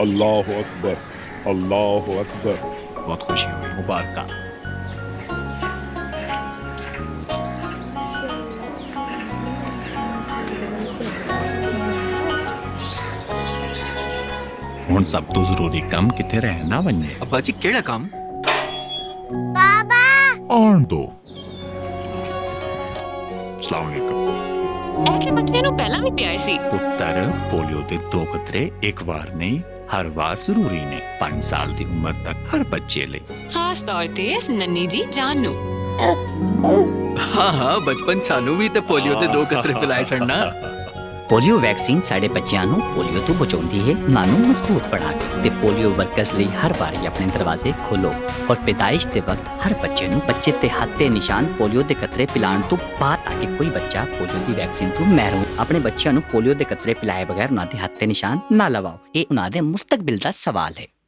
अल्लाह अकबर, अल्लाह अकबर। बहुत खुशी हुई, मुबारक। ਹੁਣ ਸਭ ਤੋਂ ਜ਼ਰੂਰੀ ਕੰਮ ਕਿੱਥੇ ਰਹਿਣਾ ਵੰਨੇ। ਅੱਬਾ ਜੀ ਕਿਹੜਾ ਕੰਮ? बाबा ਆਉਣ ਦੋ। ਸਲਾਮ ਅਲੈਕੁਮ। ਐਸੇ ਬੱਚੇ ਨੂੰ ਪਹਿਲਾਂ ਵੀ ਪਿਆਏ ਸੀ। ਪੁੱਤਰ, ਪੋਲੀਓ ਦੇ 2 ਖਤਰੇ ਇੱਕ ਵਾਰ ਨਹੀਂ, ਹਰ ਵਾਰ ਜ਼ਰੂਰੀ ਨੇ। 5 ਸਾਲ ਦੀ ਉਮਰ ਤੱਕ ਹਰ ਬੱਚੇ ਲਈ। ਖਾਸ ਤੌਰ ਤੇ ਇਸ ਨੰਨੀ ਜੀ ਜਾਨ ਨੂੰ। ਹਾਂ ਬਚਪਨ ਸਾਨੂੰ ਵੀ ਤੇ ਪੋਲੀਓ ਦੇ 2 ਕਤਰੇ ਪਿਲਾਏ ਸਨ ਨਾ। ਪੋਲੀਓ ਵੈਕਸੀਨ ਸਾਡੇ ਬੱਚਿਆਂ ਨੂੰ ਪੋਲੀਓ ਤੋਂ ਬਚਾਉਂਦੀ ਹੈ, ਉਹਨਾਂ ਨੂੰ ਮਜ਼ਬੂਤ ਬਣਾ ਕੇ। ਤੇ ਪੋਲੀਓ ਵਰਕਰਸ ਲਈ ਹਰ ਵਾਰੀ ਆਪਣੇ ਦਰਵਾਜ਼ੇ ਖੋਲੋ ਔਰ ਪੈਦਾਇਸ਼ ਦੇ ਵਕਤ ਹਰ ਬੱਚੇ ਨੂੰ ਬੱਚੇ ਤੇ ਹੱਥ ਤੇ ਨਿਸ਼ਾਨ ਪੋਲੀਓ ਦੇ ਕਤਰੇ ਪਿਲਾਉਣ ਤੋਂ ਬਾਅਦ ਤਾਂ ਕਿ ਕੋਈ ਬੱਚਾ ਪੋਲੀਓ ਦੀ ਵੈਕਸੀਨ ਤੋਂ ਮਹਿਰੂਮ। ਆਪਣੇ ਬੱਚਿਆਂ ਨੂੰ ਪੋਲੀਓ ਦੇ ਕਤਰੇ ਪਿਲਾਏ ਬਗੈਰ ਉਹਨਾਂ ਦੇ ਹੱਥ ਤੇ ਨਿਸ਼ਾਨ ਨਾ ਲਵਾਓ। ਇਹ ਉਹਨਾਂ ਦੇ ਮੁਸਤਕਬਲ ਦਾ ਸਵਾਲ ਹੈ।